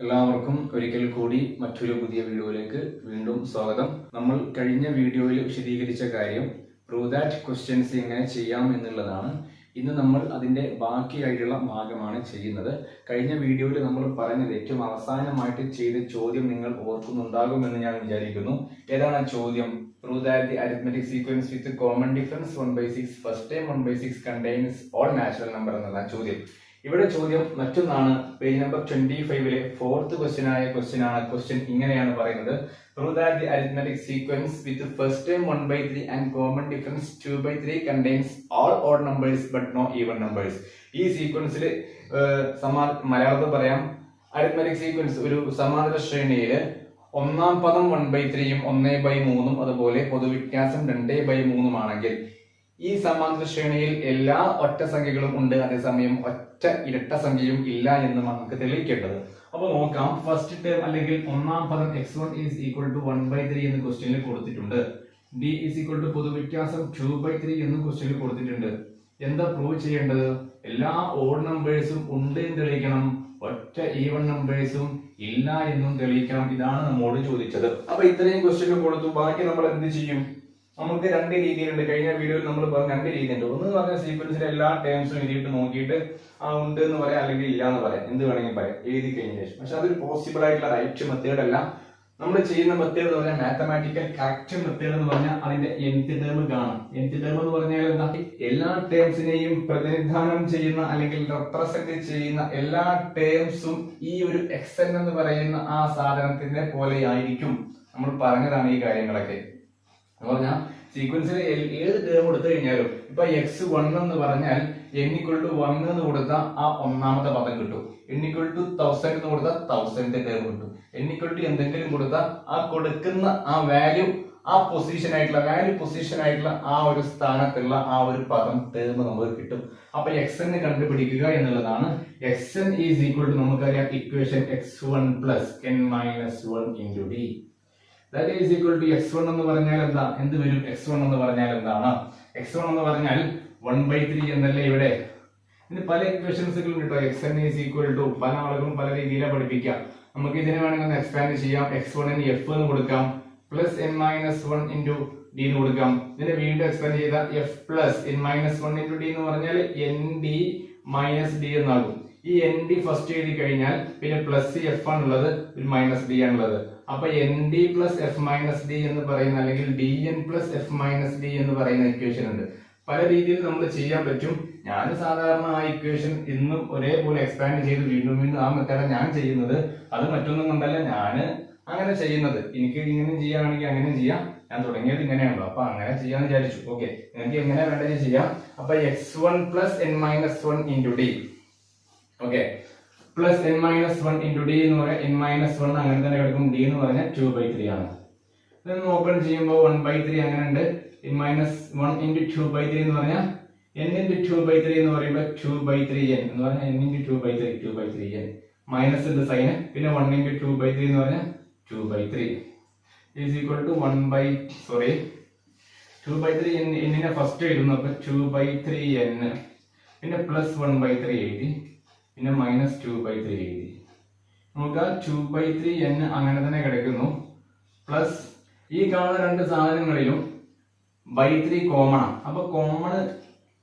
എല്ലാവർക്കും ഒരിക്കൽ കൂടി മറ്റൊരു പുതിയ വീഡിയോയിലേക്ക് വീണ്ടും സ്വാഗതം. നമ്മൾ കഴിഞ്ഞ വീഡിയോയിൽ വിശദീകരിച്ച കാര്യം പ്രൂവ് ദാറ്റ് ക്വസ്റ്റ്യൻസ് എങ്ങനെ ചെയ്യാം എന്നുള്ളതാണ്. ഇന്ന് നമ്മൾ അതിന്റെ ബാക്കിയായിട്ടുള്ള ഭാഗമാണ് ചെയ്യുന്നത്. കഴിഞ്ഞ വീഡിയോയിൽ നമ്മൾ പറഞ്ഞത് ഏറ്റവും അവസാനമായിട്ട് ചെയ്ത ചോദ്യം നിങ്ങൾ ഓർക്കുന്നുണ്ടാകുമെന്ന് ഞാൻ വിചാരിക്കുന്നു. ഏതാണ് ആ ചോദ്യം? Prove that the arithmetic sequence with common difference 1/6 first time 1/6 contains all natural number എന്നുള്ള ചോദ്യം. ഇവിടെ ചോദ്യം മറ്റൊന്നാണ്. പേജ് നമ്പർ 25-ലെ 4th ക്വസ്റ്റ്യൻ ആണ്. ക്വസ്റ്റ്യൻ ഇങ്ങനെയാണ് പറയുന്നത്: prove that the arithmetic sequence with first time 1/3 and common difference 2/3 contains all odd numbers but no even numbers. ഈ സീക്വൻസിൽ മലയാളത്തിൽ പറയാം, അരിത്മെറ്റിക് സീക്വൻസ് ഒരു സമാന്തര ശ്രേണിയിൽ ഒന്നാം പദം 1/3 1/3 അതുപോലെ പൊതുവ്യത്യാസം 2/3 ആണെങ്കിൽ ഈ സമാന്തര ശ്രേണിയിൽ എല്ലാ ഒറ്റ സംഖ്യകളും ഉണ്ട്, അതേസമയം ഒറ്റ ഇരട്ട സംഖ്യയും ഇല്ല എന്ന് നമുക്ക് തെളിയിക്കേണ്ടത്. അപ്പൊ നോക്കാം. ഫസ്റ്റ് ടേം അല്ലെങ്കിൽ ഒന്നാം പദം x1 is equal to 1/3 എന്ന് ക്വസ്റ്റ്യനിൽ കൊടുത്തിട്ടുണ്ട്. d is equal to പൊതുവ്യത്യാസം 2/3 എന്ന് ക്വസ്റ്റ്യനിൽ കൊടുത്തിട്ടുണ്ട്. എന്താ പ്രൂവ് ചെയ്യേണ്ടത്? എല്ലാ ഓഡ് നമ്പേഴ്സും ഉണ്ട് എന്ന് തെളിയിക്കണം, ഒറ്റ ഈവൻ നമ്പേഴ്സും ഇല്ല എന്നും തെളിയിക്കണം. ഇതാണ് നമ്മോട് ചോദിച്ചത്. അപ്പൊ ഇത്രയും ക്വസ്റ്റ്യൻ കൊടുത്തു. ബാക്കി നമ്മൾ എന്ത് ചെയ്യും? നമുക്ക് രണ്ട് രീതിയിലുണ്ട്. കഴിഞ്ഞ വീഡിയോയിൽ നമ്മൾ പറഞ്ഞ രണ്ട് രീതിയുണ്ട്. ഒന്ന് പറഞ്ഞ സീക്വൻസിലെ എല്ലാ ടേംസും എഴുതിയിട്ട് നോക്കിയിട്ട് ഉണ്ട് എന്ന് പറയാം, അല്ലെങ്കിൽ ഇല്ല എന്ന് പറയാം, എന്ത് വേണമെങ്കിൽ പറയാം എഴുതി കഴിഞ്ഞ ശേഷം. പക്ഷെ അതൊരു പോസിബിൾ ആയിട്ടുള്ള റൈറ്റ് മെത്തേഡ് അല്ല. നമ്മൾ ചെയ്യുന്ന മെത്തേഡ് എന്ന് പറഞ്ഞാൽ മാത്തമാറ്റിക്കൽ കറക്റ്റ് മെത്തേഡ് എന്ന് പറഞ്ഞാൽ അതിന്റെ nth ടേം കാണാം. nth ടേം എന്ന് പറഞ്ഞാൽ എന്താ? എല്ലാ ടേംസിനെയും പ്രതിനിധാനം ചെയ്യുന്ന അല്ലെങ്കിൽ റെപ്രസെന്റ് ചെയ്യുന്ന എല്ലാ ടേംസും ഈ ഒരു xn എന്ന് പറയുന്ന ആ സാധനത്തിന്റെ പോലെ ആയിരിക്കും. നമ്മൾ പറഞ്ഞതാണ് ഈ കാര്യങ്ങളൊക്കെ. എന്ന് പറഞ്ഞാൽ സീക്വൻസിൽ ഏത് ടേം കൊടുത്തു കഴിഞ്ഞാലും ഇപ്പൊ x1 എന്ന് പറഞ്ഞാൽ n=1 എന്ന് കൊടുത്താൽ ആ ഒന്നാമത്തെ പദം കിട്ടും. n=1000 എന്ന് കൊടുത്താൽ 1000th ടേം കിട്ടും. n= എന്തെങ്കിലും കൊടുത്താൽ ആ കൊടുക്കുന്ന ആ വാല്യൂ ആ പൊസിഷൻ ആയിട്ടുള്ള ആ ഒരു സ്ഥാനത്തുള്ള ആ ഒരു പദം ടേം നമുക്ക് കിട്ടും. അപ്പൊ xn കണ്ടുപിടിക്കുക എന്നുള്ളതാണ്. xn ഈസ് ഈക്വൽ ടു നമുക്കറിയാം equation x1 + n-1 × d. That is equal to x1 എന്ന് പറഞ്ഞാൽ എന്താ? എന്ത് വരും? x1 എന്ന് പറഞ്ഞാൽ എന്താണ്? x1 എന്ന് പറഞ്ഞാൽ 1/3 എന്നല്ലേ ഇവിടെ. ഇതിന് പല ഇക്വേഷൻസുകളും കിട്ടും. xn ഈസ് ഈക്വൽ ടു പല ആളുകളും പല രീതിയിലാണ് പഠിപ്പിക്കുക. നമുക്ക് ഇതിനെ വേണമെങ്കിൽ ഒന്ന് എക്സ്പാൻഡ് ചെയ്യാം. x1 ന് f എന്ന് കൊടുക്കാം, പ്ലസ് n-1 × d എന്ന് കൊടുക്കാം. ഇതിനെ വീണ്ടും എക്സ്പാൻഡ് ചെയ്താൽ f + n-1 × d എന്ന് പറഞ്ഞാൽ nd - d എന്നാകും. ഈ nd ഫസ്റ്റ് എഴുതി കഴിഞ്ഞാൽ പിന്നെ പ്ലസ് f ആണുള്ളത്, പിന്നെ മൈനസ് d ആണുള്ളത്. അപ്പൊ nd + f - d എന്ന് പറയുന്ന അല്ലെങ്കിൽ dn + f - d എന്ന് പറയുന്ന ഇക്വേഷൻ ഉണ്ട്. പല രീതിയിൽ നമ്മൾ ചെയ്യാൻ പറ്റും. ഞാൻ സാധാരണ ആ ഇക്വേഷൻ ഇന്നും ഒരേപോലെ എക്സ്പാൻഡ് ചെയ്ത് വീണ്ടും ആ മെത്തേഡ് ഞാൻ ചെയ്യുന്നത്. അത് മറ്റൊന്നും കൊണ്ടല്ല ഞാൻ അങ്ങനെ ചെയ്യുന്നത്. എനിക്ക് ഇങ്ങനെ ചെയ്യുകയാണെങ്കിൽ അങ്ങനെ ചെയ്യാം. ഞാൻ തുടങ്ങിയത് ഇങ്ങനെയാണല്ലോ, അപ്പൊ അങ്ങനെ ചെയ്യാന്ന് വിചാരിച്ചു. ഓക്കെ, നിങ്ങൾക്ക് എങ്ങനെ വേണ്ടത് ചെയ്യാം. അപ്പൊ x1 + n-1 × d. Okay, plus n-1 × d എന്ന് പറഞ്ഞാൽ n-1 അങ്ങനെ തന്നെ കിടക്കും. d എന്ന് പറഞ്ഞാൽ 2/3 ആണ്. ഇതൊന്ന് ഓപ്പൺ ചെയ്യുമ്പോൾ 1/3 അങ്ങനെ ഉണ്ട്. n-1 × 2/3 എന്ന് പറഞ്ഞാൽ n × 2/3 എന്ന് പറയുമ്പോൾ 2/3n എന്ന് പറഞ്ഞാൽ n × 2/3 മൈനസ് ഉണ്ട് സൈന്. പിന്നെ 1 × 2/3 എന്ന് പറഞ്ഞാൽ 2/3 is equal to 2/3 n first എഴുതുന്നു. അപ്പൊ 2/3n പിന്നെ പ്ലസ് 1/3 എഴുതി, പിന്നെ മൈനസ് 2/3 എഴുതി. നമുക്ക് 2/3n അങ്ങനെ തന്നെ കിടക്കുന്നു. പ്ലസ് ഈ കാണുന്ന രണ്ട് സാധനങ്ങളിലും /3 കോമൺ ആണ്. അപ്പൊ കോമൺ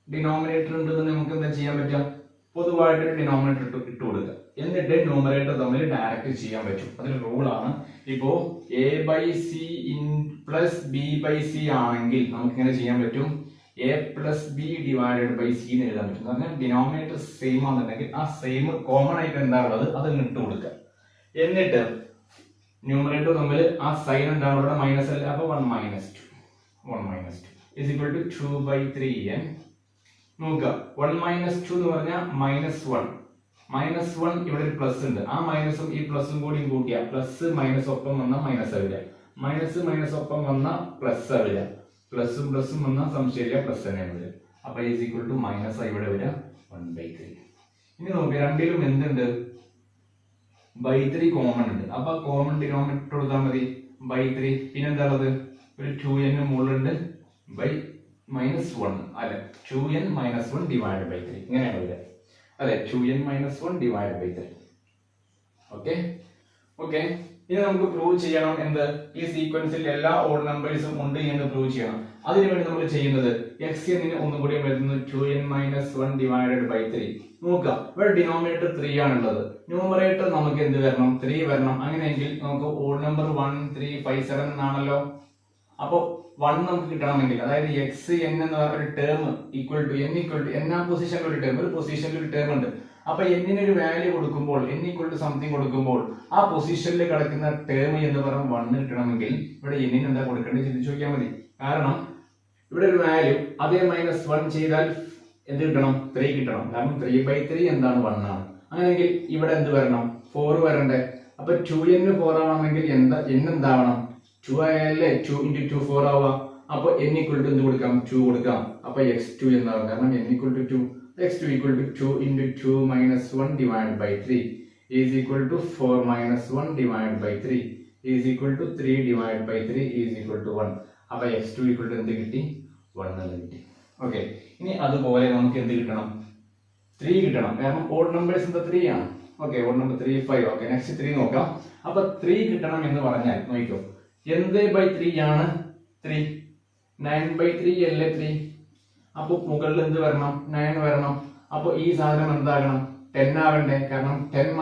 ഡിനോമിനേറ്റർ ഉണ്ടെന്ന് നമുക്ക് എന്താ ചെയ്യാൻ പറ്റുക? പൊതുവായിട്ട് ഡിനോമിനേറ്റർ ഇട്ട് കൊടുക്കുക. എന്നിട്ട് ന്യൂമറേറ്റർ തമ്മിൽ ഡയറക്റ്റ് ചെയ്യാൻ പറ്റും. അതൊരു റൂളാണ്. ഇപ്പോ a/c + b/c ആണെങ്കിൽ നമുക്ക് ഇങ്ങനെ ചെയ്യാൻ പറ്റും. a + b / c എന്ന് എഴുതാൻ പറ്റും. പറഞ്ഞാൽ ഡിനോമിനേറ്റർ സെയിം ആണെന്നുണ്ടെങ്കിൽ ആ സെയിം കോമൺ ആയിട്ട് എന്താ ഉള്ളത് അത് ഇട്ട് കൊടുക്കുക. എന്നിട്ട് ന്യൂമറേറ്റർ തമ്മിൽ ആ സൈൻ ഉണ്ടാവും, ഇവിടെ മൈനസ് അല്ല. അപ്പൊ 1 - 2 is equal to 2/3n. നോക്കുക, 1 - 2 എന്ന് പറഞ്ഞാൽ -1 ഇവിടെ ഒരു പ്ലസ് ഉണ്ട്. ആ മൈനസും ഈ പ്ലസും കൂടി കൂട്ടിയാൽ പ്ലസ് മൈനസ് ഒപ്പം വന്നാൽ മൈനസ് ആവില്ല, മൈനസ് ഒപ്പം വന്നാൽ പ്ലസ് ആവില്ല, പ്ലസും വന്നാൽ സംശയമില്ല പ്ലസ് തന്നെ വരിക. അപ്പൊ ഈസ് ഈക്വൽ ടു മൈനസ് ആയി ഇവിടെ വരിക 1/3. ഇനി നോക്കുക, രണ്ടിലും എന്തുണ്ട്? /3 കോമൺ ഉണ്ട്. അപ്പൊ കോമൺ ഡിനോമിനേറ്റർ കൊടുത്താൽ മതി /3. പിന്നെ എന്താ ഉള്ളത്? ഒരു 2n മുകളിലുണ്ട് -1 അല്ലെ, 2n - 1 / 3 ഇങ്ങനെയാണ് വരിക. അല്ലെ, 2n - 1 / 3. Okay okay. ഇനി നമുക്ക് പ്രൂവ് ചെയ്യണം എന്ത്, ഈ സീക്വൻസിൽ എല്ലാ ഓഡ് നമ്പേഴ്സും ഉണ്ട് എന്ന് പ്രൂവ് ചെയ്യണം. അതിനുവേണ്ടി നമ്മൾ ചെയ്യുന്നത് എക്സ് എന്നിന് ഒന്നും കൂടി വരുന്നു 2n - 1 ഡിവൈഡഡ് ബൈ 3. നോക്കാം, ഇവിടെ ഡിനോമിനേറ്റർ 3 ആണുള്ളത്, ന്യൂമറേറ്റർ നമുക്ക് എന്ത് വരണം, 3 വരണം. അങ്ങനെയെങ്കിൽ നമുക്ക് ഓഡ് നമ്പർ 1 3 5 7 എന്നാണല്ലോ. അപ്പൊ 1 നമുക്ക് കിട്ടണമെങ്കിൽ, അതായത് എക്സ് എൻ എന്ന് പറഞ്ഞ ഒരു ടേം ഈക്വൽ ടു n ആ പൊസിഷനിൽ ഒരു ടേം, ഒരു പൊസിഷനിൽ ഒരു ടേം ഉണ്ട്. അപ്പൊ എന്നിന് ഒരു വാല്യൂ കൊടുക്കുമ്പോൾ, n ഈക്വൽ ടു സംതിങ് കൊടുക്കുമ്പോൾ ആ പൊസിഷനിൽ കിടക്കുന്ന ടേം എന്ന് പറഞ്ഞ 1 കിട്ടണമെങ്കിൽ ഇവിടെ എന്നിന് എന്താ കൊടുക്കേണ്ടത് ചിന്തിച്ചു നോക്കിയാൽ മതി. കാരണം ഇവിടെ ഒരു വാല്യൂ അതേ -1 ചെയ്താൽ എന്ത് കിട്ടണം, 3 കിട്ടണം. കാരണം 3/3 എന്താണ് 1 ആണ്. അങ്ങനെയെങ്കിൽ ഇവിടെ എന്ത് വരണം, 4 വരണ്ടേ. അപ്പൊ 2n 4 ആവണമെങ്കിൽ എന്താ n എന്താവണം, 2 ആയാലേ 2 × 2 4 ആവുക. അപ്പൊ n ഈക്വൽ ടു എന്ത് കൊടുക്കാം, 2 കൊടുക്കാം. അപ്പൊ x2 എന്നാവും. കാരണം n equal to 2, x2 equal to 2 × 2 - 1 divided by 3 is equal to 4 - 1 divided by 3 is equal to 3 divided by 3 is equal to 1. അപ്പൊ x2 ഈക്വൽ ടു എന്ത് കിട്ടി, 1 എന്ന് കിട്ടി. ഓക്കെ. ഇനി അതുപോലെ നമുക്ക് എന്ത് കിട്ടണം, 3 കിട്ടണം. കാരണം ഓഡ് നമ്പേഴ്സ് എന്താ 3 ആണ്. Okay, odd number 3 5. Okay, next 3 നോക്കാം. അപ്പൊ 3 കിട്ടണം എന്ന് പറഞ്ഞാൽ നോക്കിക്കോ, എന്ത് ബൈ 3 ആണ് 3, 9/3 അല്ലേ 3. അപ്പൊ മുകളിൽ എന്ത് വരണം, 9 വരണം. അപ്പൊ ഈ സാധനം എന്താകണം, 10 ആവണ്ടേ. കാരണം 10 -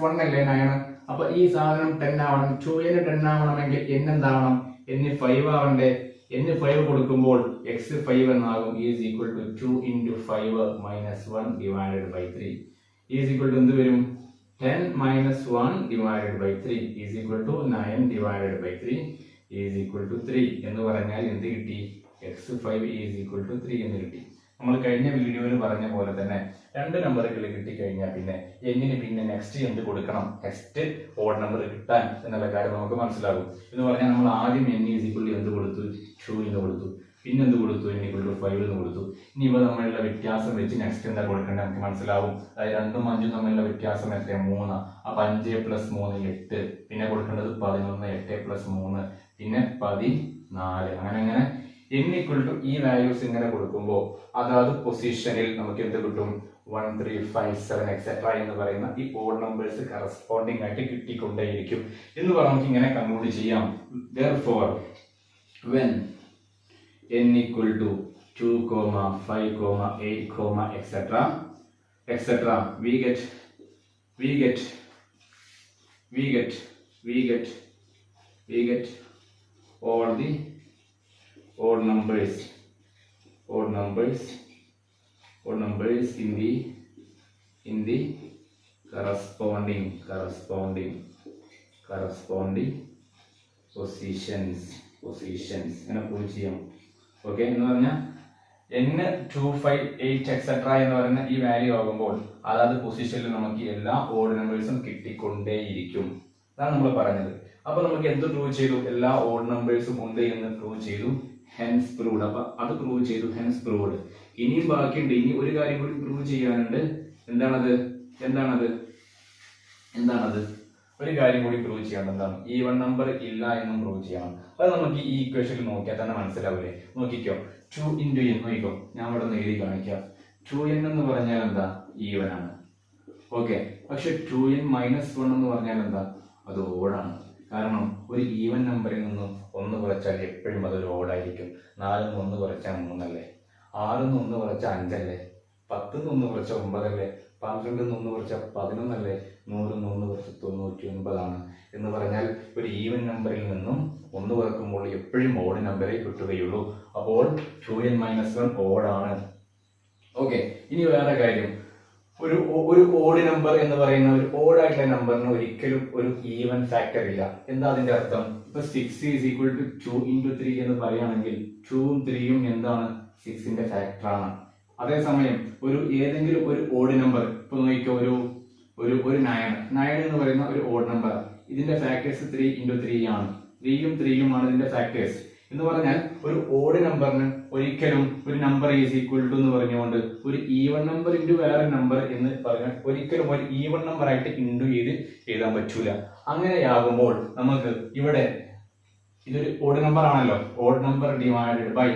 1 അല്ലേ 9. അപ്പൊ ഈ സാധനം 10 ആവണം. 2n 10 ആവണമെങ്കിൽ n എന്താവണം, n 5 ആവണ്ടേ. n 5 കൊടുക്കുമ്പോൾ x 5 എന്നാകും. Is equal to 2 × 5 - 1 divided by 3 is equal to എന്ത് വരും, 10 - 1 divided by 3 is equal to 9 divided by 3 is equal to 3 എന്ന് പറഞ്ഞാൽ എന്ത് കിട്ടി, x5 ഈസ് ഈക്വൽ ടു 3 എന്ന് കിട്ടി. നമ്മൾ കഴിഞ്ഞ വീഡിയോയിൽ പറഞ്ഞ പോലെ തന്നെ രണ്ട് നമ്പറുകൾ കിട്ടിക്കഴിഞ്ഞാൽ പിന്നെ എന്നിന് പിന്നെ നെക്സ്റ്റ് എന്ത് കൊടുക്കണം, നെക്സ്റ്റ് ഓഡ് നമ്പർ കിട്ടാൻ എന്നുള്ള കാര്യം നമുക്ക് മനസ്സിലാകും. എന്ന് പറഞ്ഞാൽ നമ്മൾ ആദ്യം n ഈസ് ഈക്വൽ ടു എന്ത് കൊടുത്തു, 2 എന്ന് കൊടുത്തു. പിന്നെ എന്ത് കൊടുത്തു, n ഈക്വൽ ടു 5 എന്ന് കൊടുത്തു. ഇനി ഇവ തമ്മിലുള്ള വ്യത്യാസം വെച്ച് നെക്സ്റ്റ് എന്താ കൊടുക്കേണ്ടത് നമുക്ക് മനസ്സിലാവും. അതായത് 2ഉം 5ഉം തമ്മിലുള്ള വ്യത്യാസം എത്ര, 3. അപ്പൊ 5 + 3 8. പിന്നെ കൊടുക്കേണ്ടത് 11, 8 + 3 പിന്നെ 14. അങ്ങനെ n ഈക്വൽ ടു ഈ വാല്യൂസ് ഇങ്ങനെ കൊടുക്കുമ്പോൾ അതാത് പൊസിഷനിൽ നമുക്ക് എന്ത് കിട്ടും, 1 3 5 7 എക്സെട്ര എന്ന് പറയുന്ന ഈ ഓഡ് നമ്പേഴ്സ് കറസ്പോണ്ടിങ് ആയിട്ട് കിട്ടിക്കൊണ്ടേയിരിക്കും എന്ന് പറഞ്ഞ് നമുക്ക് ഇങ്ങനെ കൺക്ലൂഡ് ചെയ്യാം. Therefore when n equal to 2, 5, 8, etc. we get all the odd numbers in the corresponding positions അങ്ങനെ പ്രൂവ് ചെയ്യാം. ഓക്കെ, എന്ന് പറഞ്ഞാൽ n 2 5 8 എക്സെട്ര എന്ന് പറയുന്ന ഈ വാല്യൂ ആകുമ്പോൾ അതായത് പൊസിഷനിൽ നമുക്ക് എല്ലാ ഓഡ് നമ്പേഴ്സും കിട്ടിക്കൊണ്ടേയിരിക്കും. അതാണ് നമ്മൾ പറഞ്ഞത്. അപ്പൊ നമുക്ക് എന്ത് പ്രൂവ് ചെയ്തു, എല്ലാ ഓഡ് നമ്പേഴ്സും ഉണ്ട് എന്ന് പ്രൂവ് ചെയ്തു. Hence proved. അപ്പൊ അത് പ്രൂവ് ചെയ്തു, ഹെൻസ് പ്രൂവ്ഡ്. ഇനിയും ബാക്കിയുണ്ട്, ഇനി ഒരു കാര്യം കൂടി പ്രൂവ് ചെയ്യാനുണ്ട്. എന്താണത് ഒരു കാര്യം കൂടി പ്രൂവ് ചെയ്യണം. എന്താണ്, ഈവൻ നമ്പർ ഇല്ല എന്നും പ്രൂവ് ചെയ്യണം. അത് നമുക്ക് ഈ ഇക്വേഷനിൽ നോക്കിയാൽ തന്നെ മനസ്സിലാവൂലേ. നോക്കിക്കോ, 2 × n. നോക്കിക്കോ, ഞാൻ ഇവിടെ നിന്ന് എഴുതി കാണിക്കാം. 2n എന്ന് പറഞ്ഞാൽ എന്താ, ഈവൻ ആണ്. ഓക്കെ, പക്ഷെ 2n - 1 എന്ന് പറഞ്ഞാൽ എന്താ, അത് ഓഡാണ്. കാരണം ഒരു ഈവൻ നമ്പറിൽ നിന്നും 1 കുറച്ചാൽ എപ്പോഴും അതൊരു ഓഡായിരിക്കും. 4 ന്ന് 1 കുറച്ചാൽ 3 അല്ലേ, 6 ന്ന് 1 കുറച്ചാൽ 5 അല്ലേ, 10 ന്ന് 1 കുറച്ചാൽ 9 അല്ലേ, 12 ന്ന് 1 കുറച്ചാൽ 11 അല്ലേ, 100 ന്ന് 1 കുറച്ചാൽ 99 ആണ്. എന്ന് പറഞ്ഞാൽ ഒരു ഈവൻ നമ്പറിൽ നിന്നും 1 കുറക്കുമ്പോൾ എപ്പോഴും ഓഡ് നമ്പറേ കിട്ടുകയുള്ളൂ. അപ്പോൾ 2n - 1 ഓഡാണ്. ഓക്കെ, ഇനി വേറെ കാര്യം, ഒരു ഓഡ് നമ്പർ എന്ന് പറയുന്ന ഒരു ഓഡ് ആയിട്ടുള്ള നമ്പറിന് ഒരിക്കലും ഒരു ഈവൻ ഫാക്ടർ ഇല്ല. എന്താ അതിന്റെ അർത്ഥം? ഇപ്പൊ 6 ഈസ് ഈക്വൽ ടു 2 × 3 എന്ന് പറയുകയാണെങ്കിൽ 2ഉം 3ഉം എന്താണ്, 6ന്റെ ഫാക്ടർ ആണ്. അതേസമയം ഏതെങ്കിലും ഒരു ഓഡ് നമ്പർ, ഇപ്പൊ നോക്കിക്കോ, ഒരു 9 എന്ന് പറയുന്ന ഒരു ഓഡ് നമ്പർ, ഇതിന്റെ ഫാക്ടേഴ്സ് 3 × 3 ആണ്. 3ഉം 3ഉം ആണ് ഇതിന്റെ ഫാക്ടേഴ്സ്. എന്ന് പറഞ്ഞാൽ ഒരു ഓഡ് നമ്പറിന് ഒരിക്കലും ഒരു നമ്പർ ഈസ് ഈക്വൽ ടു എന്ന് പറഞ്ഞുകൊണ്ട് ഒരു ഈവൻ നമ്പർ ഇൻറ്റു വേറെ നമ്പർ എന്ന് പറഞ്ഞാൽ ഒരിക്കലും ഒരു ഈവൻ നമ്പർ ആയിട്ട് ഇൻറ്റു ചെയ്ത് എഴുതാൻ പറ്റൂല. അങ്ങനെയാകുമ്പോൾ നമുക്ക് ഇവിടെ ഇതൊരു ഓഡ് നമ്പർ ആണല്ലോ, ഓഡ് നമ്പർ ഡിവൈഡഡ് ബൈ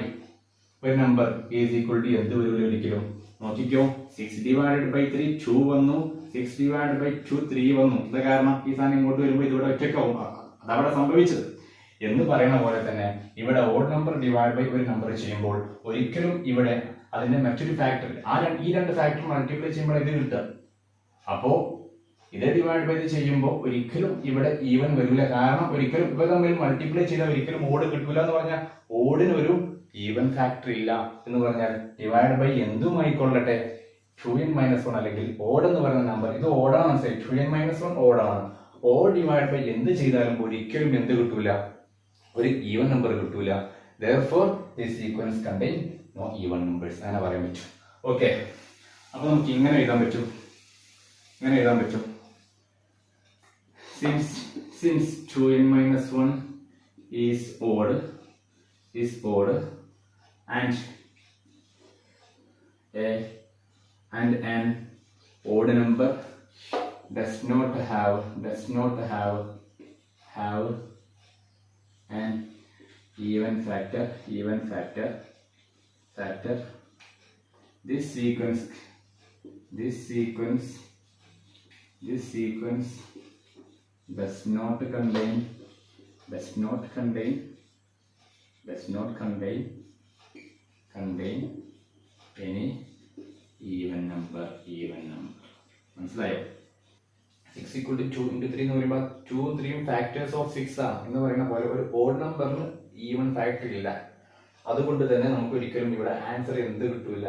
ഒരു നമ്പർ ഈസ് ഈക്വൽ ടു എന്ത് വരും ഒരിക്കലും, നോക്കിക്കോ, 6 ഡിവൈഡഡ് ബൈ 3 2 വന്നു, 6 divided by 2 3 വന്നു. ഇത് കാരണം ഈ സാധനം ഇങ്ങോട്ട് വരുമ്പോൾ ഇതിവിടെ ഒറ്റക്കാവും. അതവിടെ സംഭവിച്ചത് എന്ന് പറയുന്ന പോലെ തന്നെ ഇവിടെ ഓഡ് നമ്പർ ഡിവൈഡ് ബൈ ഒരു നമ്പർ ചെയ്യുമ്പോൾ ഒരിക്കലും ഇവിടെ അതിന്റെ മറ്റൊരു ഫാക്ടർ ഈ രണ്ട് ഫാക്ടർ മൾട്ടിപ്ലൈ ചെയ്യുമ്പോൾ ഇത് കിട്ടുക. അപ്പോ ഇത് ഡിവൈഡ് ബൈ ഇത് ചെയ്യുമ്പോൾ ഒരിക്കലും ഇവിടെ ഈവൻ വരില്ല. കാരണം ഒരിക്കലും ഇവ തമ്മിൽ മൾട്ടിപ്ലൈ ചെയ്താൽ ഒരിക്കലും ഓഡ് കിട്ടൂല എന്ന് പറഞ്ഞാൽ ഓഡിന് ഒരു ഈവൻ ഫാക്ടർ ഇല്ല എന്ന് പറഞ്ഞാൽ ഡിവൈഡ് ബൈ എന്തുമായിക്കൊള്ളട്ടെ 2n-1 അല്ലെങ്കിൽ ഓഡ് എന്ന് പറയുന്ന നമ്പർ ഇത് ഓടാണ്. 2n-1 ഓടാണ്. ഓഡ് ഡിവൈഡ് ബൈ എന്ത് ചെയ്താലും ഒരിക്കലും എന്ത് കിട്ടൂല, ഒരു ഈവൻ നമ്പർ കിട്ടൂല. therefore this sequence contain no even numbers അങ്ങനെ പറയാൻ പറ്റും. ഓക്കെ, അപ്പൊ നമുക്ക് ഇങ്ങനെ എഴുതാൻ പറ്റും. since 2n-1 is odd and an odd number does not have an even factor. This sequence does not contain any even number. മനസ്സിലായോ? 6 equal to 2 into 3 എന്ന് പറയുമ്പോൾ 2 3 ഫാക്ടേഴ്സ് ഓഫ് 6 ആണ് എന്ന് പറയുന്ന പോലെ ഒരു ഓഡ് നമ്പറിന് ഈവൻ ഫാക്ടർ ഇല്ല. അതുകൊണ്ട് തന്നെ നമുക്ക് ഒരിക്കലും ഇവിടെ ആൻസർ എന്ത് കിട്ടൂല,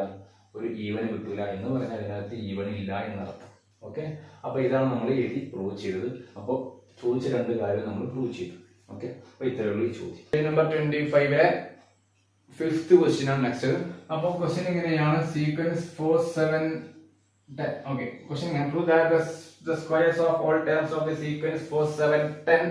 ഒരു ഈവൻ കിട്ടൂല എന്ന് പറഞ്ഞാൽ അതിനകത്ത് ഈവൻ ഇല്ല എന്നർത്ഥം. ഓക്കെ, അപ്പൊ ഇതാണ് നമ്മൾ എഴുതി പ്രൂവ് ചെയ്തത്. അപ്പോൾ ചോദിച്ച രണ്ട് കാര്യം നമ്മൾ പ്രൂവ് ചെയ്തു. ഓക്കെ, അപ്പൊ ഇത്രയേ ഉള്ളൂ ഈ ചോദ്യം. നമ്പർ 25 ഫിഫ്ത്ത് ക്വസ്റ്റ്യൻ ആണ് നെക്സ്റ്റ്. അപ്പോൾ ക്വസ്റ്റ്യൻ എങ്ങനെയാണ്? Sequence 4 7 10. Okay, question prove that the squares of all terms of the sequence 4 7 10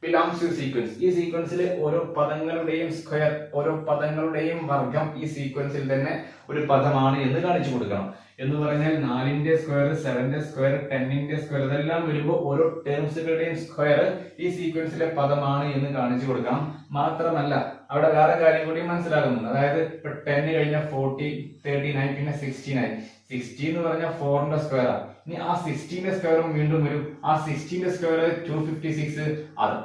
belongs to sequence. ഈ സീക്വൻസിലെ ഓരോ പദങ്ങളുടെയും സ്ക്വയർ, ഓരോ പദങ്ങളുടെയും വർഗം ഈ സീക്വൻസിൽ തന്നെ ഒരു പദമാണ് എന്ന് കാണിച്ചു കൊടുക്കണം. എന്ന് പറഞ്ഞാൽ 4ന്റെ സ്ക്വയർ, 7ന്റെ സ്ക്വയർ, 10ന്റെ സ്ക്വയർ ഇതെല്ലാം വരുമ്പോൾ ഓരോ ടേംസുകളുടെയും സ്ക്വയർ ഈ സീക്വൻസിലെ പദമാണ് എന്ന് കാണിച്ചു കൊടുക്കണം. മാത്രമല്ല അവിടെ വേറെ കാര്യം കൂടി മനസ്സിലാകുന്നുണ്ട്. അതായത് ഇപ്പൊ 10 കഴിഞ്ഞാൽ 40, 39, പിന്നെ 69. 60 എന്ന് പറഞ്ഞാൽ 4ന്റെ സ്ക്വയർ ആണ്. ഇനി ആ 16ന്റെ സ്ക്വയറും വീണ്ടും വരും. ആ 16ന്റെ സ്ക്വയർ 256,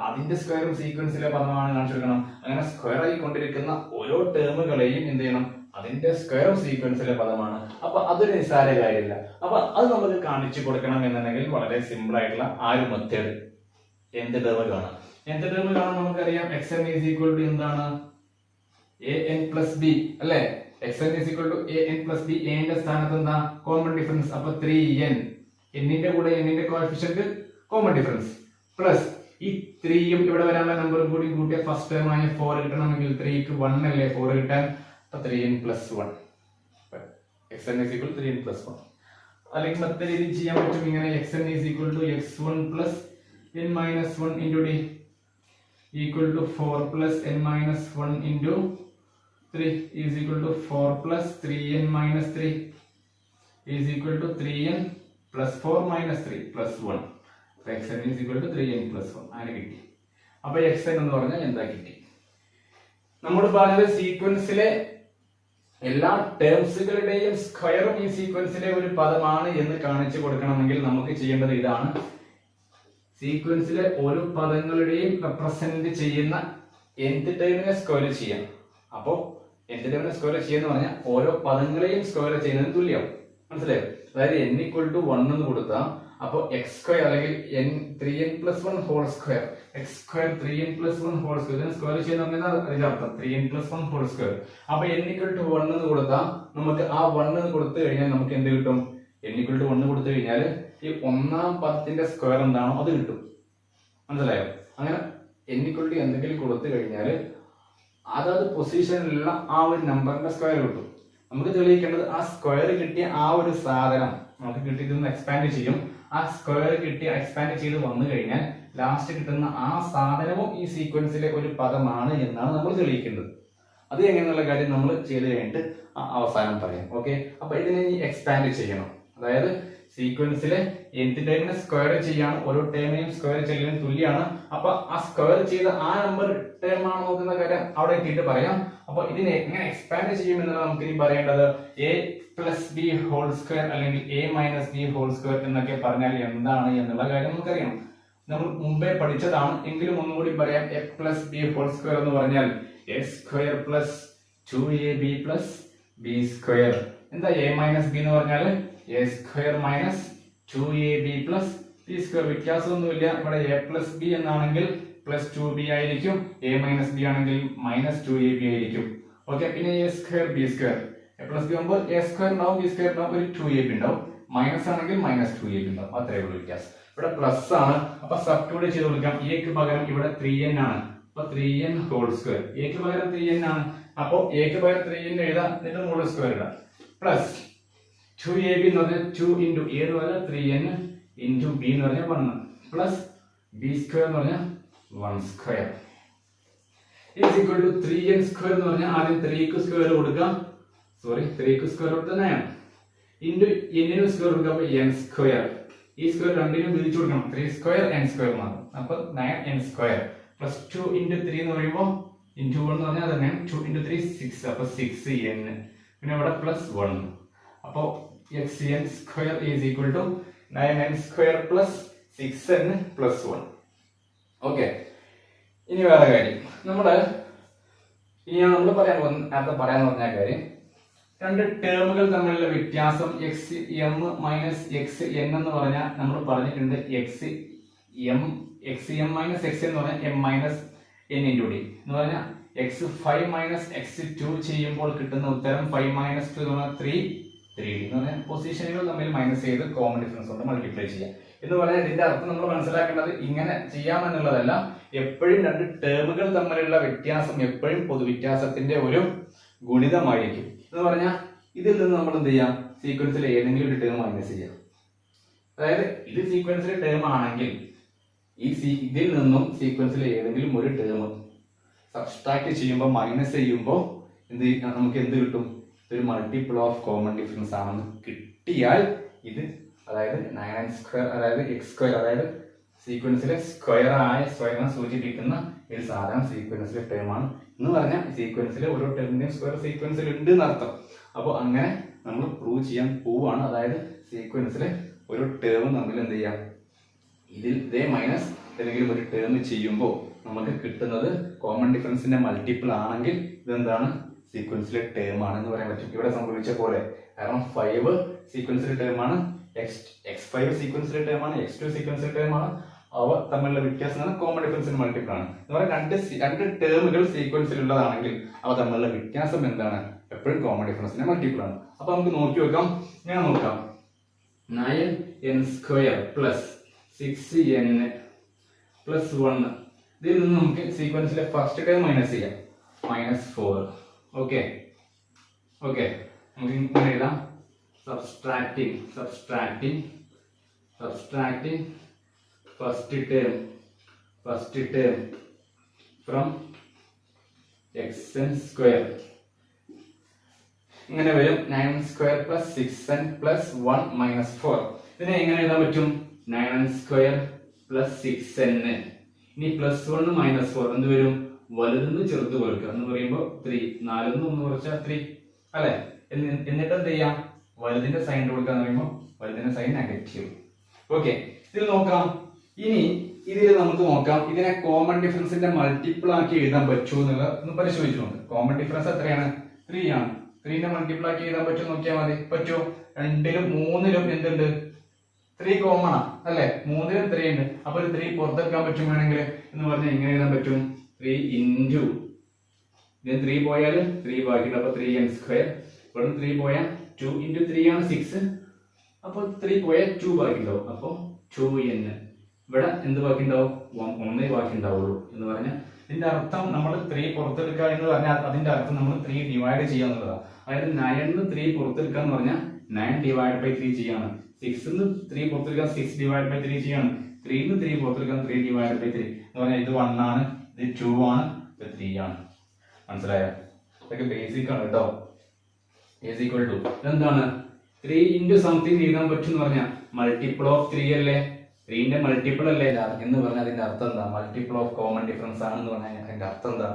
അതിന്റെ സ്ക്വയറും സീക്വൻസിലെ പദമാണ് കാണിച്ചു കൊടുക്കണം. അങ്ങനെ സ്ക്വയർ ആയിക്കൊണ്ടിരിക്കുന്ന ഓരോ ടേമുകളെയും എന്ത് ചെയ്യണം, അതിന്റെ സ്ക്വയറും സീക്വൻസിലെ പദമാണ്. അപ്പൊ അതൊരു നിസ്സാര കാര്യമില്ല. അപ്പൊ അത് നമുക്ക് കാണിച്ചു കൊടുക്കണം എന്നുണ്ടെങ്കിൽ വളരെ സിമ്പിൾ ആയിട്ടുള്ള ആ ഒരു മെത്തേഡ് എന്ത് ടേം കാണാം. എന്ത് ടേം കാണാൻ നമുക്കറിയാം xn is equal to എന്താണ്, an plus b അല്ലെ. xn is equal to an plus b. a ന്റെ സ്ഥാനത്ത് എന്താ, കോമൺ ഡിഫറൻസ്. അപ്പൊ 3n, എന്നിന്റെ കൂടെ എന്നിന്റെ കോഎഫിഷ്യന്റ് കോമൺ ഡിഫറൻസ് പ്ലസ് ഈ 3യും ഇവിടെ വരാനുള്ള നമ്പറും കൂടി കൂട്ടിയ ഫസ്റ്റ് ടേം ആയ 4 കിട്ടണമെങ്കിൽ 3ക്ക് 1 അല്ലേ 4 കിട്ടാൻ. 3n plus 1. xn is equal to 3n plus 1. അല്ലെങ്കിൽ മറ്റൊരു രീതിയിൽ ചെയ്യാൻ പറ്റും ഇങ്ങനെ. xn is equal to x1 plus n minus 1 into d equal to 4 plus n minus 1 into 3 is equal to 4 plus 3n minus 3 is equal to 3n plus 4 minus 3 plus 1. xn is equal to 3n plus 1 അങ്ങനെ കിട്ടി. അപ്പൊ xn എന്ന് പറഞ്ഞാൽ എന്താ കിട്ടി? നമ്മൾ പറഞ്ഞത് സീക്വൻസിലെ എല്ലാ ടേംസുകളുടെയും സ്ക്വയറും ഈ സീക്വൻസിലെ ഒരു പദമാണ് എന്ന് കാണിച്ചു കൊടുക്കണമെങ്കിൽ നമുക്ക് ചെയ്യേണ്ടത് ഇതാണ്. സീക്വൻസിലെ ഓരോ പദങ്ങളുടെയും റെപ്രസെന്റ് ചെയ്യുന്ന nth ടേമിനെ സ്ക്വയർ ചെയ്യാം. അപ്പോ nth ടേമിനെ സ്ക്വയർ ചെയ്യാന്ന് പറഞ്ഞാൽ ഓരോ പദങ്ങളെയും സ്ക്വയർ ചെയ്യുന്നതിന് തുല്യം. മനസ്സിലായോ? അതായത് n equal to 1 എന്ന് കൊടുത്താൽ അപ്പൊ x സ്ക്വയർ അല്ലെങ്കിൽ 3n plus 1 whole square, x square 3n plus 1 whole square ഇതിനെ സ്ക്വയർ ചെയ്യുന്ന അതിന്റെ അർത്ഥം 3n plus 1 whole square. അപ്പൊ n equal to 1 എന്ന് കൊടുത്താൽ നമുക്ക് ആ 1 എന്ന് കൊടുത്തു കഴിഞ്ഞാൽ നമുക്ക് എന്ത് കിട്ടും? n equal to 1 കൊടുത്തു കഴിഞ്ഞാൽ ഈ ഒന്നാം പദത്തിന്റെ സ്ക്വയർ എന്താണോ അത് കിട്ടും. മനസ്സിലായോ? അങ്ങനെ n equal to എന്തെങ്കിലും കൊടുത്തു കഴിഞ്ഞാൽ അതാത് പൊസിഷനിലുള്ള ആ ഒരു നമ്പറിന്റെ സ്ക്വയർ കിട്ടും. നമുക്ക് തെളിയിക്കേണ്ടത് ആ സ്ക്വയർ കിട്ടിയ ആ ഒരു സാധനം നമുക്ക് കിട്ടിയതൊന്ന് എക്സ്പാൻഡ് ചെയ്യും. ആ സ്ക്വയർ കിട്ടി എക്സ്പാൻഡ് ചെയ്ത് വന്നു കഴിഞ്ഞാൽ ലാസ്റ്റ് കിട്ടുന്ന ആ സാധനവും ഈ സീക്വൻസിലെ ഒരു പദമാണ് എന്നാണ് നമ്മൾ തെളിയിക്കേണ്ടത്. അത് എങ്ങനെയുള്ള കാര്യം നമ്മൾ ചെയ്ത് കഴിഞ്ഞിട്ട് അവസാനം പറയാം. ഓക്കെ, അപ്പൊ ഇതിനെ എക്സ്പാൻഡ് ചെയ്യണം. അതായത് സീക്വൻസിലെ nth ടേമിനെ സ്ക്വയർ ചെയ്യാണ്, ഓരോ ടേമിനെയും സ്ക്വയർ ചെയ്യുന്നതിന് തുല്യമാണ്. അപ്പൊ ആ സ്ക്വയർ ചെയ്ത ആ നമ്പർ ടേം ആണ് നോക്കുന്ന കാര്യം അവിടെ എത്തിയിട്ട് പറയാം. അപ്പൊ ഇതിനെ എങ്ങനെ എക്സ്പാൻഡ് ചെയ്യും എന്നാണ് നമുക്ക് ഇനി പറയേണ്ടത്. പ്ലസ് ബി ഹോൾ സ്ക്വയർ അല്ലെങ്കിൽ A minus B whole square എന്നൊക്കെ പറഞ്ഞാൽ എന്താണ് എന്നുള്ള കാര്യം നമുക്കറിയാം. നമ്മൾ മുമ്പേ പഠിച്ചതാണ്, എങ്കിലും ഒന്നുകൂടി പറയാം. A plus B whole square എന്ന് പറഞ്ഞാൽ A square plus 2ab plus B square. എന്താ എ മൈനസ് ബി എന്ന് പറഞ്ഞാൽ A square minus 2ab plus B square. വ്യത്യാസമൊന്നുമില്ല. ഇവിടെ എ പ്ലസ് ബി എന്നാണെങ്കിൽ പ്ലസ് 2b ആയിരിക്കും, എ മൈനസ് ബി ആണെങ്കിൽ മൈനസ് 2ab ആയിരിക്കും. ഓക്കെ, പിന്നെ A square B square. A plus B ആകുമ്പോൾ എ സ്ക്വയർ ഉണ്ടാവും, ബി സ്ക്വയർ ഉണ്ടാവും, ഒരു 2ab ഉണ്ടാവും. മൈനസ് ആണെങ്കിൽ മൈനസ് 2ab ഉണ്ടാവും. അത്രയേ ഉള്ളൂ വ്യത്യാസം. ഇവിടെ പ്ലസ് ആണ്, അപ്പൊ സബ്സ്റ്റിറ്റ്യൂട്ട് ചെയ്ത് കൊടുക്കാം. എക്ക് പകരം ഇവിടെ 3n ആണ്, അപ്പൊ 3n ഹോൾ സ്ക്വയർ. എക്ക് പകരം 3n ആണ്, അപ്പൊ എക്ക് പകരം 3n എഴുതാം, എന്നിട്ട് ഹോൾ സ്ക്വയർ ഇടാം. പ്ലസ് 2ab എന്ന് പറഞ്ഞാൽ 2 ഇൻറ്റു എ എന്ന് പറഞ്ഞാൽ 3n ഇൻറ്റു ബി എന്ന് പറഞ്ഞാൽ 1 പ്ലസ് ബി സ്ക്വയർ എന്ന് പറഞ്ഞാൽ 1 square is equal to 3n square എന്ന് പറഞ്ഞാൽ ആദ്യം 3ക്ക് സ്ക്വയർ കൊടുക്കാം. 3ക്ക് സ്ക്വയർ കൊടുത്താൽ 9 ഇൻറ്റു എന്നിനും സ്ക്വയർ കൊടുക്കാം, അപ്പൊ n സ്ക്വയർ. ഈ സ്ക്വയർ രണ്ടിനും വിധിച്ചു കൊടുക്കണം. 3 സ്ക്വയർ n സ്ക്വയർ മാറും, അപ്പൊ 9n സ്ക്വയർ പ്ലസ് 2 ഇൻറ്റു 3 എന്ന് പറയുമ്പോൾ ഇൻറ്റു 1 എന്ന് പറഞ്ഞാൽ അതന്നെ 2 ഇൻറ്റു 3 6, അപ്പൊ 6n. പിന്നെ ഇവിടെ പ്ലസ് 1, അപ്പൊ xn square is equal to 9n square plus 6n plus 1. Okay, ഇനി വേറെ കാര്യം നമ്മൾ പറയാൻ പറഞ്ഞ കാര്യം, രണ്ട് ടേമുകൾ തമ്മിലുള്ള വ്യത്യാസം X M minus X N എന്ന് പറഞ്ഞാൽ നമ്മൾ പറഞ്ഞിട്ടുണ്ട്. എക്സ് എം മൈനസ് എക്സ് എന്ന് പറഞ്ഞാൽ M minus N into D എന്ന് പറഞ്ഞാൽ എക്സ് 5 മൈനസ് എക്സ് 2 ചെയ്യുമ്പോൾ കിട്ടുന്ന ഉത്തരം 5 മൈനസ് 2 എന്ന് പറഞ്ഞാൽ 3d എന്ന് പറഞ്ഞാൽ പൊസിഷനുകൾ തമ്മിൽ മൈനസ് ചെയ്ത് കോമൺ ഡിഫറൻസ് കൊണ്ട് മൾട്ടിപ്ലൈ ചെയ്യാം എന്ന് പറഞ്ഞാൽ ഇതിന്റെ അർത്ഥം നമ്മൾ മനസ്സിലാക്കേണ്ടത് ഇങ്ങനെ ചെയ്യാമെന്നുള്ളതല്ല. എപ്പോഴും രണ്ട് ടേമുകൾ തമ്മിലുള്ള വ്യത്യാസം എപ്പോഴും പൊതുവ്യത്യാസത്തിന്റെ ഒരു ഗുണിതമായിരിക്കും എന്ന് പറഞ്ഞാൽ ഇതിൽ നിന്ന് നമ്മൾ എന്ത് ചെയ്യാം, സീക്വൻസിൽ ഏതെങ്കിലും ഒരു ടേം മൈനസ് ചെയ്യാം. അതായത് ഇത് സീക്വൻസിലെ ടേം ആണെങ്കിൽ ഇതിൽ നിന്നും സീക്വൻസിലെ ഏതെങ്കിലും ഒരു ടേം സബ്സ്ട്രാക്ട് ചെയ്യുമ്പോൾ മൈനസ് ചെയ്യുമ്പോൾ നമുക്ക് എന്ത് കിട്ടും, ഇതൊരു മൾട്ടിപ്പിൾ ഓഫ് കോമൺ ഡിഫറൻസ് ആണെന്ന് കിട്ടിയാൽ ഇത് അതായത് 9n സ്ക്വയർ അതായത് എക്സ് സ്ക്വയർ അതായത് സീക്വൻസിലെ സ്ക്വയറിനെ സൂചിപ്പിക്കുന്ന ഒരു സാധാരണ സീക്വൻസിലെ ടേം ആണ് എന്ന് പറഞ്ഞാൽ സീക്വൻസിലെ ഓരോ ടേമിന്റെയും സ്ക്വയർ സീക്വൻസിൽ ഉണ്ട് എന്നർത്ഥം. അപ്പോൾ അങ്ങനെ നമ്മൾ പ്രൂവ് ചെയ്യാൻ പോവാണ്. അതായത് സീക്വൻസിലെ ഒരു ടേം തമ്മിൽ എന്ത് ചെയ്യാം, ഇതേ മൈനസ് ഏതെങ്കിലും ഒരു ടേം ചെയ്യുമ്പോൾ നമുക്ക് കിട്ടുന്നത് കോമൺ ഡിഫറൻസിന്റെ മൾട്ടിപ്പിൾ ആണെങ്കിൽ ഇതെന്താണ്, സീക്വൻസിലെ ടേം ആണെന്ന് പറയാൻ പറ്റും. ഇവിടെ സംഭവിച്ച പോലെ, കാരണം 5 സീക്വൻസിലെ ടേം ആണ്, x5 സീക്വൻസിലെ ടേം ആണ്, x2 സീക്വൻസിലെ ടേം ആണ്. അവ തമ്മിലുള്ള വ്യത്യാസം കോമൺ ഡിഫറൻസിന് മൾട്ടിപ്പിൾ ആണ് എന്ന് പറഞ്ഞാൽ രണ്ട് ടേമുകൾ സീക്വൻസിലുള്ളതാണെങ്കിൽ അവ തമ്മിലുള്ള വ്യത്യാസം എന്താണ്, എപ്പോഴും കോമൺ ഡിഫറൻസിന് മൾട്ടിപ്പിൾ ആണ്. അപ്പൊ നമുക്ക് നോക്കി വെക്കാം. ഞാൻ നോക്കാം, 9n square plus 6n plus 1. ഇതിൽ നിന്ന് നമുക്ക് സീക്വൻസിലെ ഫസ്റ്റ് ടേം മൈനസ് ചെയ്യാം, -4. ഓക്കെ, നമുക്ക് ഇങ്ങനെ എഴുതാം, subtracting first term from xn square. ഇങ്ങനെ വരും 9n square plus 6n plus 1 minus 4. ഇതിനെ എങ്ങനെ എഴുതാൻ പറ്റും, 9n സ്ക്വയർ പ്ലസ് 6n. ഇനി പ്ലസ് 1 മൈനസ് 4 എന്ത് വരും, വലുതെന്ന് ചെറുത് കുറയ്ക്കുക എന്ന് പറയുമ്പോൾ 3. 4 1 കുറച്ചാൽ 3 അല്ലെ. എന്നിട്ട് എന്ത് ചെയ്യാം, വലുതിന്റെ സൈൻ കൊടുക്കുക എന്ന് പറയുമ്പോൾ വലുതിന്റെ സൈൻ നെഗറ്റീവ്. ഓക്കെ, ഇതിൽ നോക്കാം. ഇനി ഇതിൽ നമുക്ക് നോക്കാം ഇതിനെ കോമൺ ഡിഫറൻസിന്റെ മൾട്ടിപ്പിൾ ആക്കി എഴുതാൻ പറ്റുമോ എന്നുള്ളത് ഒന്ന് പരിശോധിച്ചുകൊണ്ട്. കോമൺ ഡിഫറൻസ് എത്രയാണ്, 3 ആണ്. 3നെ മൾട്ടിപ്പിൾ ആക്കി എഴുതാൻ പറ്റുമോ നോക്കിയാൽ മതി. പറ്റുമോ, 2ലും 3ലും എന്തുണ്ട്, 3 കോമൺ ആണ് അല്ലെ. 3ലും 3 ഉണ്ട്, അപ്പൊ ഒരു 3 പുറത്തെടുക്കാൻ പറ്റും വേണമെങ്കിൽ എന്ന് പറഞ്ഞാൽ എങ്ങനെ എഴുതാൻ പറ്റും, 3 ഇൻറ്റു ഇതിന് 3 പോയാൽ 3 ബാക്കിയുണ്ട്, അപ്പൊ 3n സ്ക്വയർ. ഇവിടെ 3 പോയാൽ 2 ഇൻറ്റു 3 ആണ് 6, അപ്പൊ 3 പോയാൽ 2 ബാക്കിയുണ്ടാവും, അപ്പൊ 2n. ഇവിടെ എന്ത് ബാക്കി ഉണ്ടാവും, 1 ബാക്കി ഉണ്ടാവുള്ളൂ എന്ന് പറഞ്ഞാൽ ഇതിന്റെ അർത്ഥം നമ്മൾ 3 പുറത്തെടുക്കുക എന്ന് പറഞ്ഞാൽ അതിന്റെ അർത്ഥം നമ്മൾ 3 ഡിവൈഡ് ചെയ്യുക എന്നുള്ളതാണ്. അതായത് 9 3 പുറത്തെടുക്കുക എന്ന് പറഞ്ഞാൽ 9 ഡിവൈഡ് ബൈ 3 ചെയ്യാണ്. 6 3 പുറത്തെടുക്കാൻ 6 ഡിവൈഡ് ബൈ 3 ചെയ്യാണ്. 3 3 പുറത്തെടുക്കാൻ 3 ഡിവൈഡ് ബൈ 3 എന്ന് പറഞ്ഞാൽ ഇത് 1 ആണ്, ഇത് 2 ആണ്, ഇത് 3 ആണ്. മനസ്സിലായോ? ഇതൊക്കെ ബേസിക് ആണ് കേട്ടോ. ഈസ് ഈക്വൽ ടു എന്താണ്, 3 ഇൻറ്റു സംതിങ് എഴുതാൻ പറ്റും എന്ന് പറഞ്ഞാൽ മൾട്ടിപ്പിൾ ഓഫ് 3 അല്ലേ, 3ന്റെ മൾട്ടിപ്പിൾ അല്ലേ എന്ന് പറഞ്ഞാൽ അതിന്റെ അർത്ഥം എന്താ, മൾട്ടിപ്പിൾ ഓഫ് കോമൺ ഡിഫറൻസ് ആണെന്ന് പറഞ്ഞാൽ അതിന്റെ അർത്ഥം എന്താ,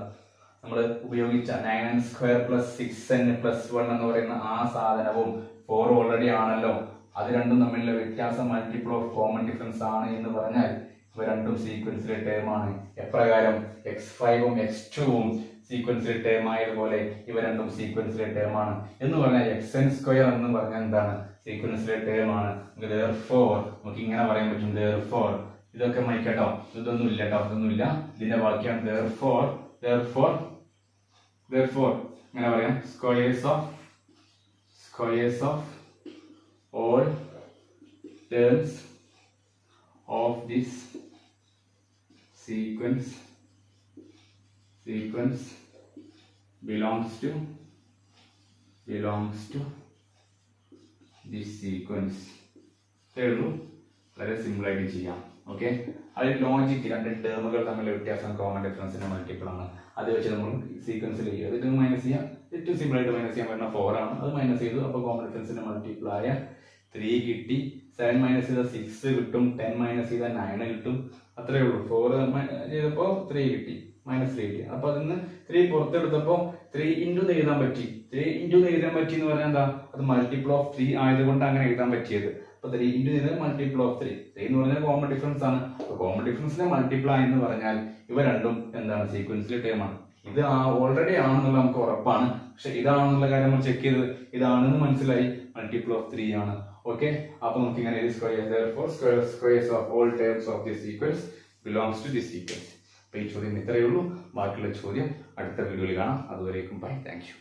നമ്മൾ ഉപയോഗിച്ച 9n square plus 6n plus 1 എന്ന് പറയുന്ന ആ സാധനവും 4 ഓൾറെഡി ആണല്ലോ. അത് രണ്ടും തമ്മിലുള്ള വ്യത്യാസം മൾട്ടിപ്പിൾ ഓഫ് കോമൺ ഡിഫറൻസ് ആണ് എന്ന് പറഞ്ഞാൽ ഇവ രണ്ടും സീക്വൻസിലെ ടേം ആണ്. എപ്രകാരം x5ഉം x2ഉം സീക്വൻസിലെ ടേം ആയതുപോലെ ഇവ രണ്ടും സീക്വൻസിലെ ടേം ആണ് എന്ന് പറഞ്ഞാൽ xn സ്ക്വയർ എന്ന് പറഞ്ഞാൽ എന്താണ്? സീക്വൻസിലെ ടേം ആണ്. therefore നമുക്ക് ഇങ്ങനെ പറയാൻ പറ്റും, therefore ഇതൊക്കെ മൈക്കട്ടോ, ഇതൊന്നും ഇല്ല കേട്ടോ, ഇതൊന്നും ഇല്ല, ഇതിന്റെ ബാക്കിയാണ് therefore ഇങ്ങനെ പറയാം, squares of all terms of this sequence belongs to this sequence. ഇത്രയേ ഉള്ളൂ. വളരെ സിമ്പിൾ ആയിട്ട് ചെയ്യാം. ഓക്കെ, അതിൽ ലോജിക്ക് രണ്ട് ടേമുകൾ തമ്മിലുള്ള വ്യത്യാസം കോമൺ ഡിഫറൻസിന്റെ മൾട്ടിപ്പിൾ ആണ്. അത് വെച്ച് നമ്മൾ സീക്വൻസിൽ ചെയ്യുക. ഇത് മൈനസ് ചെയ്യാം. ഏറ്റവും സിമ്പിൾ ആയിട്ട് മൈനസ് ചെയ്യാൻ പറ്റുന്ന 4 ആണ്. അത് മൈനസ് ചെയ്തു. അപ്പോൾ കോമൺ ഡിഫറൻസിന്റെ മൾട്ടിപ്പിൾ ആയ 3 കിട്ടി. 7 മൈനസ് ചെയ്താൽ 6 കിട്ടും. 10 മൈനസ് ചെയ്താൽ 9 കിട്ടും. അത്രേ ഉള്ളൂ. 4 ചെയ്തപ്പോൾ 3 കിട്ടി, -3 കിട്ടി. അപ്പൊ അതിന് 3 പുറത്തെടുത്തപ്പോൾ 3 ഇൻറ്റു എഴുതാൻ പറ്റി. 3 ഇൻറ്റു എഴുതാൻ പറ്റി എന്ന് പറഞ്ഞാൽ എന്താ? അത് മൾട്ടിപ്പിൾ ഓഫ് 3 ആയതുകൊണ്ട് അങ്ങനെ എഴുതാൻ പറ്റിയത്. അപ്പൊ 3 ഇൻറ്റു ചെയ്താൽ മൾട്ടിപ്പിൾ ഓഫ് 3 എന്ന് പറഞ്ഞാൽ കോമൺ ഡിഫറൻസ് ആണ്. കോമൺ ഡിഫറൻസിലെ മൾട്ടിപ്ലൈ എന്ന് പറഞ്ഞാൽ ഇവ രണ്ടും എന്താണ്? സീക്വൻസിലെ ടേം ആണ്. ഇത് ഓൾറെഡി ആണെന്നുള്ള നമുക്ക് ഉറപ്പാണ്. പക്ഷെ ഇതാണെന്നുള്ള കാര്യം നമ്മൾ ചെക്ക് ചെയ്തത് ഇതാണെന്ന് മനസ്സിലായി. മൾട്ടിപ്പിൾ ഓഫ് 3 ആണ്. ഓക്കെ, അപ്പൊ നമുക്ക് ഇങ്ങനെ squares of all terms of this sequence belongs to this sequence. അപ്പൊ ഈ ചോദ്യം ഇത്രയേ ഉള്ളൂ. ബാക്കിയുള്ള ചോദ്യം അടുത്ത വീഡിയോയിൽ കാണാം. അതുവരേക്കും ബൈ, താങ്ക് യു.